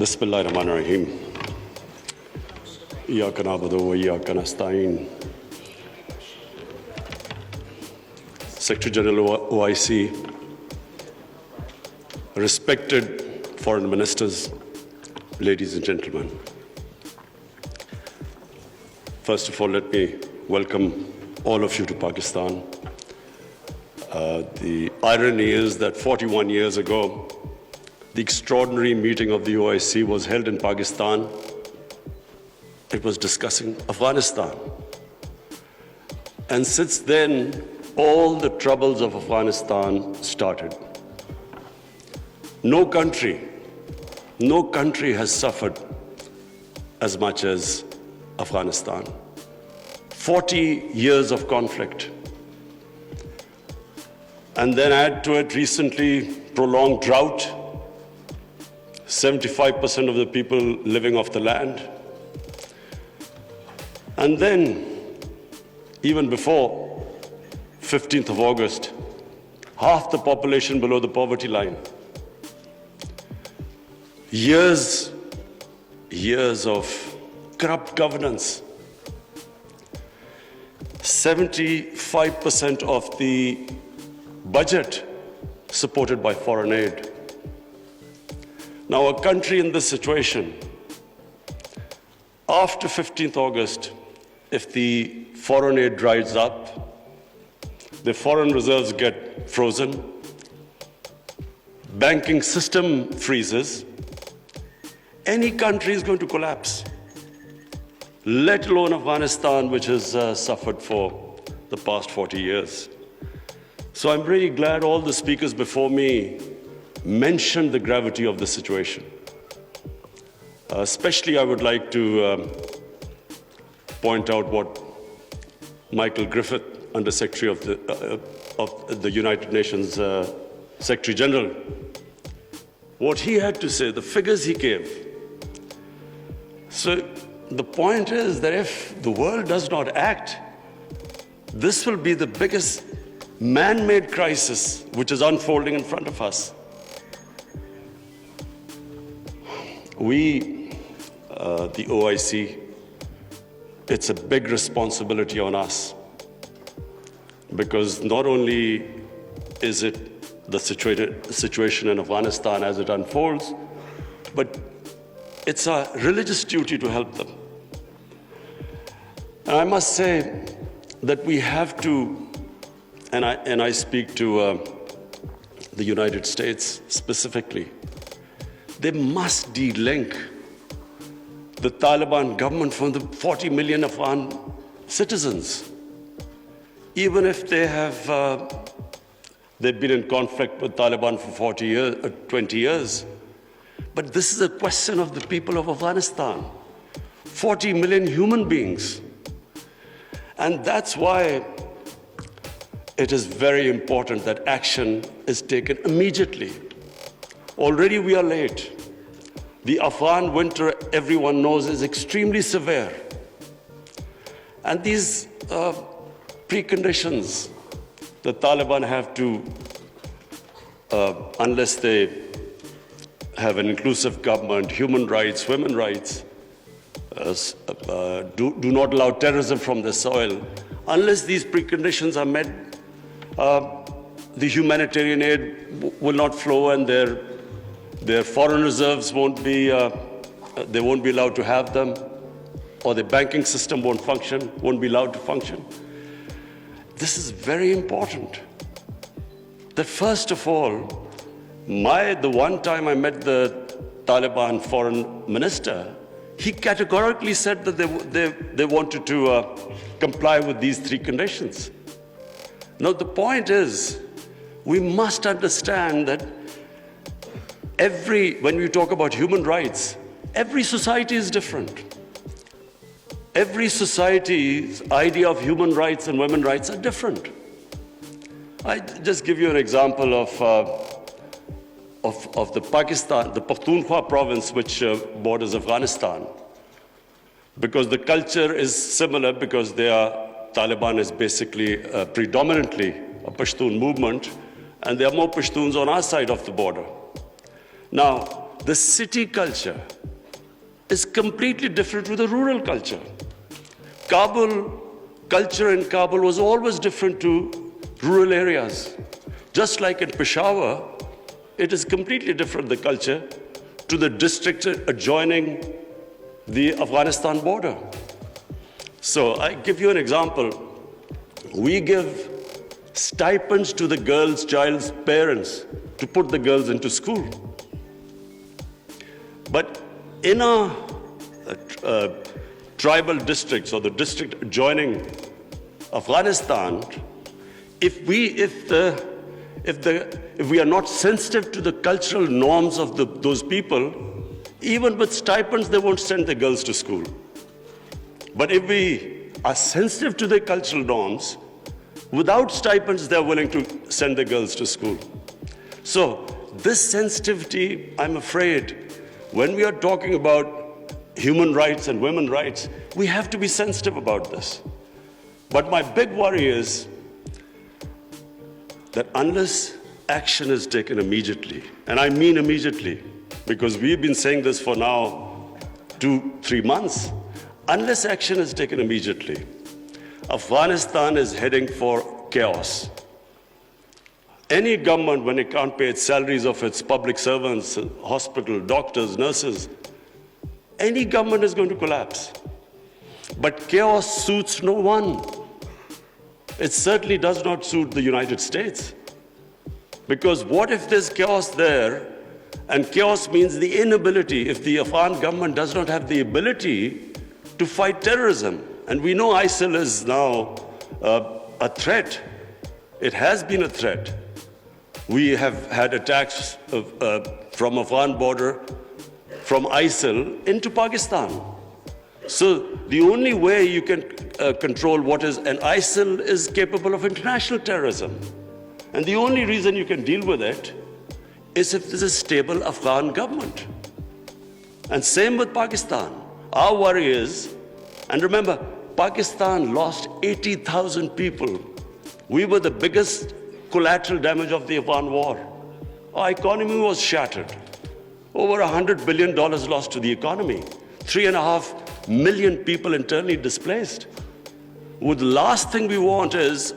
Bismillahirrahmanirrahim. Iyyaka na'budu wa iyyaka nasta'in. Secretary General OIC, respected foreign ministers, ladies and gentlemen. First of all, let me welcome all of you to Pakistan. The irony is that 41 years ago, the extraordinary meeting of the OIC was held in Pakistan. It was discussing Afghanistan. And since then, all the troubles of Afghanistan started. No country has suffered as much as Afghanistan. 40 years of conflict. And then add to it recently prolonged drought, 75% of the people living off the land. And then, even before 15th of August, half the population below the poverty line. Years of corrupt governance. 75% of the budget supported by foreign aid. Now, a country in this situation, after 15th August, if the foreign aid dries up, the foreign reserves get frozen, banking system freezes, any country is going to collapse, let alone Afghanistan, which has suffered for the past 40 years. So I'm really glad all the speakers before me mentioned the gravity of the situation. Especially, I would like to point out what Michael Griffith, Under Secretary of the United Nations Secretary General, what he had to say, the figures he gave. So the point is that if the world does not act, this will be the biggest man-made crisis which is unfolding in front of us. We, the OIC, it's a big responsibility on us, because not only is it the situation in Afghanistan as it unfolds, but it's a religious duty to help them. And I must say that we have to, and I speak to the United States specifically, they must de-link the Taliban government from the 40 million Afghan citizens. Even if they've been in conflict with Taliban for 20 years. But this is a question of the people of Afghanistan. 40 million human beings. And that's why it is very important that action is taken immediately. Already we are late. The Afghan winter, everyone knows, is extremely severe. And these preconditions, the Taliban have to, unless they have an inclusive government, human rights, women's rights, do not allow terrorism from the soil. Unless these preconditions are met, the humanitarian aid will not flow, and their foreign reserves won't be allowed to have them, or the banking system won't be allowed to function. This is very important. That first of all, the one time I met the Taliban foreign minister, he categorically said that they wanted to comply with these three conditions. Now the point is, we must understand that when we talk about human rights, every society is different. Every society's idea of human rights and women's rights are different. I just give you an example of the Pakhtunkhwa province, which borders Afghanistan. Because the culture is similar, because Taliban is basically predominantly a Pashtun movement, and there are more Pashtuns on our side of the border. Now, the city culture is completely different to the rural culture. Culture in Kabul was always different to rural areas. Just like in Peshawar, it is completely different, the culture, to the district adjoining the Afghanistan border. So I give you an example. We give stipends to the child's parents to put the girls into school. But in our tribal districts or the district adjoining Afghanistan, if we are not sensitive to the cultural norms of those people, even with stipends, they won't send the girls to school. But if we are sensitive to their cultural norms, without stipends, they're willing to send the girls to school. So this sensitivity, I'm afraid, when we are talking about human rights and women's rights, we have to be sensitive about this. But my big worry is that unless action is taken immediately, and I mean immediately, because we've been saying this for now 2-3 months, unless action is taken immediately, Afghanistan is heading for chaos. Any government, when it can't pay its salaries of its public servants, hospital, doctors, nurses, any government is going to collapse. But chaos suits no one. It certainly does not suit the United States. Because what if there's chaos there, and chaos means the inability, if the Afghan government does not have the ability to fight terrorism. And we know ISIL is now a threat. It has been a threat. We have had attacks from Afghan border, from ISIL into Pakistan. So the only way you can control what is, and ISIL is capable of international terrorism. And the only reason you can deal with it is if there's a stable Afghan government. And same with Pakistan. Our worry is, and remember, Pakistan lost 80,000 people. We were the biggest collateral damage of the Afghan war. Our economy was shattered. Over $100 billion lost to the economy. 3.5 million people internally displaced. Well, the last thing we want is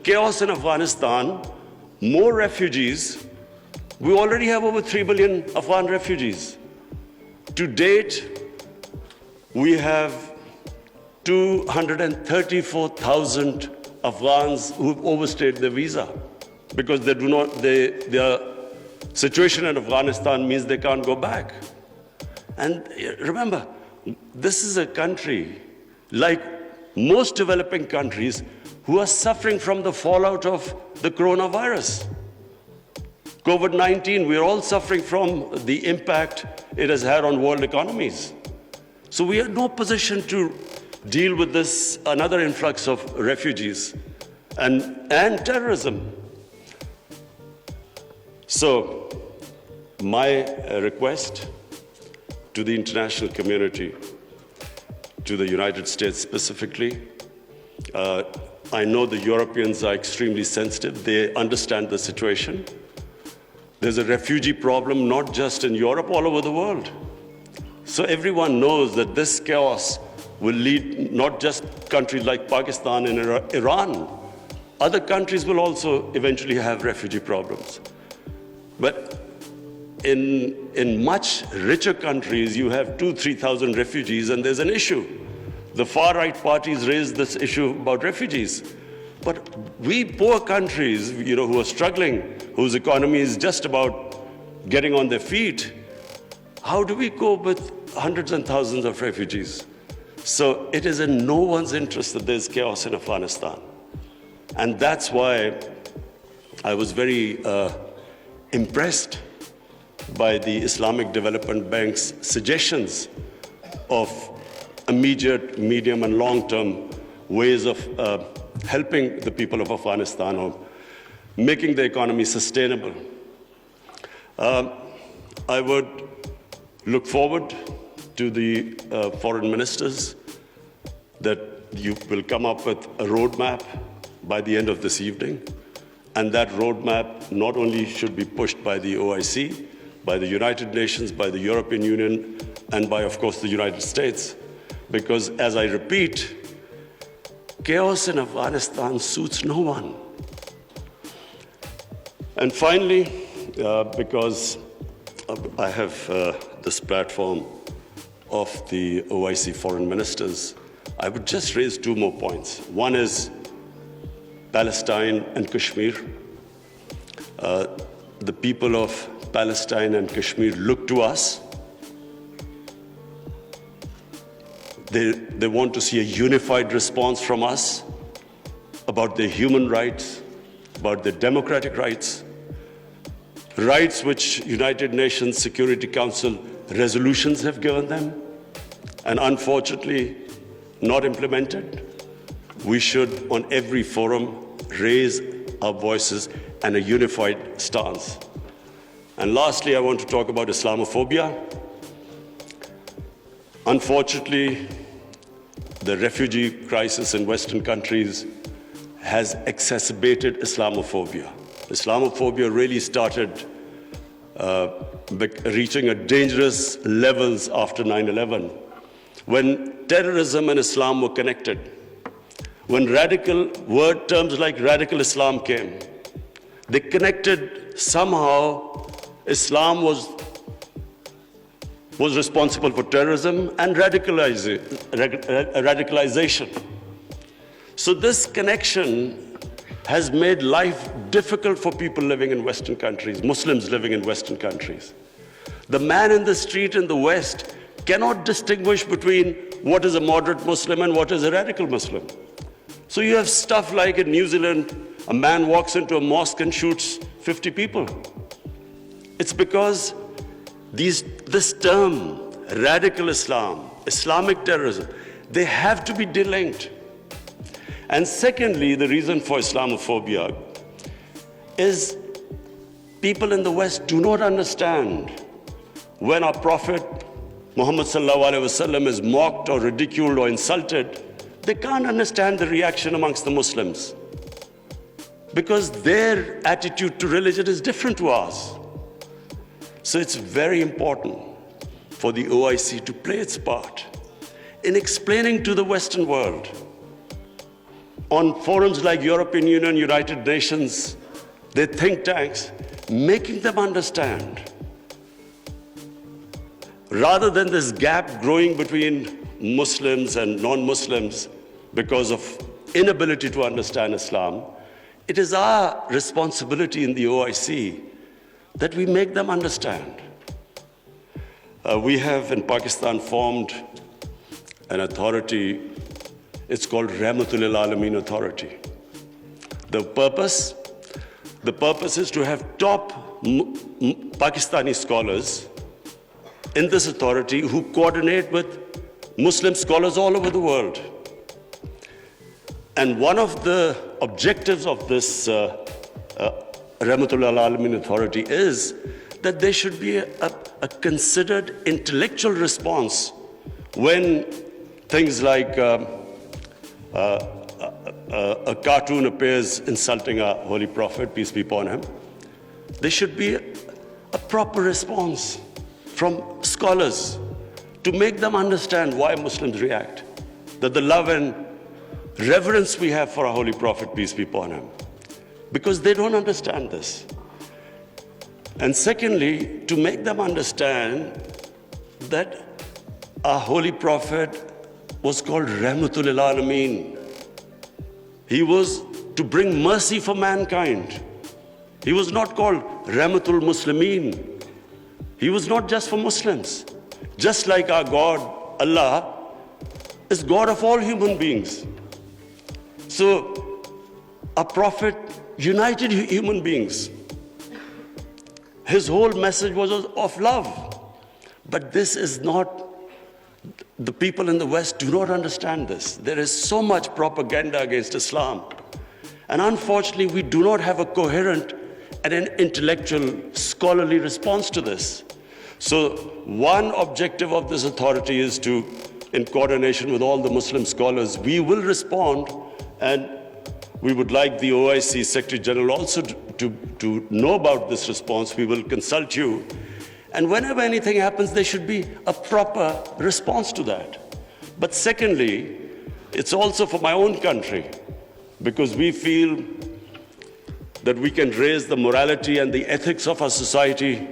chaos in Afghanistan, more refugees. We already have over 3 billion Afghan refugees. To date, we have 234,000 Afghans who've overstayed their visa because their situation in Afghanistan means they can't go back. And remember, this is a country, like most developing countries, who are suffering from the fallout of the coronavirus. COVID-19, we're all suffering from the impact it has had on world economies. So we are in no position to deal with this, another influx of refugees and terrorism. So my request to the international community, to the United States specifically, I know the Europeans are extremely sensitive. They understand the situation. There's a refugee problem not just in Europe, all over the world. So everyone knows that this chaos will lead not just countries like Pakistan and Iran. Other countries will also eventually have refugee problems. But in much richer countries, you have 2,000-3,000 refugees, and there's an issue. The far-right parties raise this issue about refugees. But we poor countries, who are struggling, whose economy is just about getting on their feet, how do we cope with hundreds and thousands of refugees? So it is in no one's interest that there's chaos in Afghanistan. And that's why I was very impressed by the Islamic Development Bank's suggestions of immediate, medium, and long-term ways of helping the people of Afghanistan or making the economy sustainable. I would look forward to the foreign ministers that you will come up with a roadmap by the end of this evening. And that roadmap not only should be pushed by the OIC, by the United Nations, by the European Union, and by, of course, the United States. Because, as I repeat, chaos in Afghanistan suits no one. And finally, because I have this platform of the OIC foreign ministers, I would just raise two more points. One is Palestine and Kashmir. The people of Palestine and Kashmir look to us. They want to see a unified response from us about their human rights, about their democratic rights, rights which United Nations Security Council resolutions have given them, and unfortunately not implemented. We should, on every forum, raise our voices and a unified stance. And lastly, I want to talk about Islamophobia. Unfortunately, the refugee crisis in Western countries has exacerbated Islamophobia. Islamophobia really started reaching a dangerous levels after 9/11, when terrorism and Islam were connected. When terms like radical Islam came, they connected somehow. Islam was responsible for terrorism and radicalization. So this connection has made life difficult for people living in Western countries, Muslims living in Western countries. The man in the street in the West cannot distinguish between what is a moderate Muslim and what is a radical Muslim. So you have stuff like in New Zealand, a man walks into a mosque and shoots 50 people. It's because this term, radical Islam, Islamic terrorism, they have to be delinked. And secondly, the reason for Islamophobia is people in the West do not understand when our Prophet Muhammad sallallahu alaihi wasallam is mocked or ridiculed or insulted. They can't understand the reaction amongst the Muslims because their attitude to religion is different to ours. So it's very important for the OIC to play its part in explaining to the Western world on forums like European Union, United Nations, their think tanks, making them understand. Rather than this gap growing between Muslims and non-Muslims because of inability to understand Islam, it is our responsibility in the OIC that we make them understand. We have in Pakistan formed an authority. It's called Rahmatul Alameen Authority. The purpose is to have top Pakistani scholars in this authority who coordinate with Muslim scholars all over the world. And one of the objectives of this Rahmatul Alameen Authority is that there should be a considered intellectual response when things like a cartoon appears insulting our Holy Prophet, peace be upon him. There should be a proper response from scholars to make them understand why Muslims react, that the love and reverence we have for our Holy Prophet, peace be upon him, because they don't understand this. And secondly, to make them understand that our Holy Prophet was called Rahmatul Alameen. He was to bring mercy for mankind. He was not called Rahmatul Muslimeen. He was not just for Muslims. Just like our God, Allah, is God of all human beings. So our Prophet united human beings. His whole message was of love. But this is not, the people in the West do not understand this. There is so much propaganda against Islam. And unfortunately, we do not have a coherent and an intellectual, scholarly response to this. So one objective of this authority is to, in coordination with all the Muslim scholars, we will respond, and we would like the OIC Secretary General also to know about this response. We will consult you. And whenever anything happens, there should be a proper response to that. But secondly, it's also for my own country, because we feel that we can raise the morality and the ethics of our society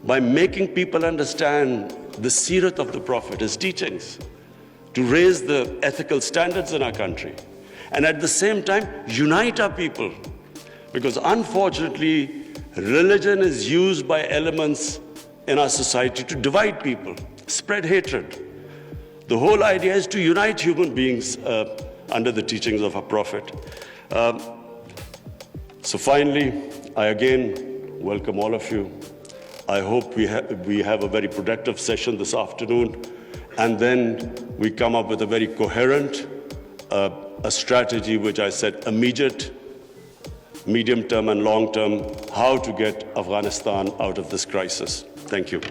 by making people understand the seerat of the Prophet, his teachings, to raise the ethical standards in our country, and at the same time unite our people. Because unfortunately, religion is used by elements in our society to divide people, spread hatred. The whole idea is to unite human beings under the teachings of our Prophet. So finally, I again welcome all of you. I hope we have a very productive session this afternoon, and then we come up with a very coherent a strategy, which I said immediate, medium term and long term, how to get Afghanistan out of this crisis. Thank you.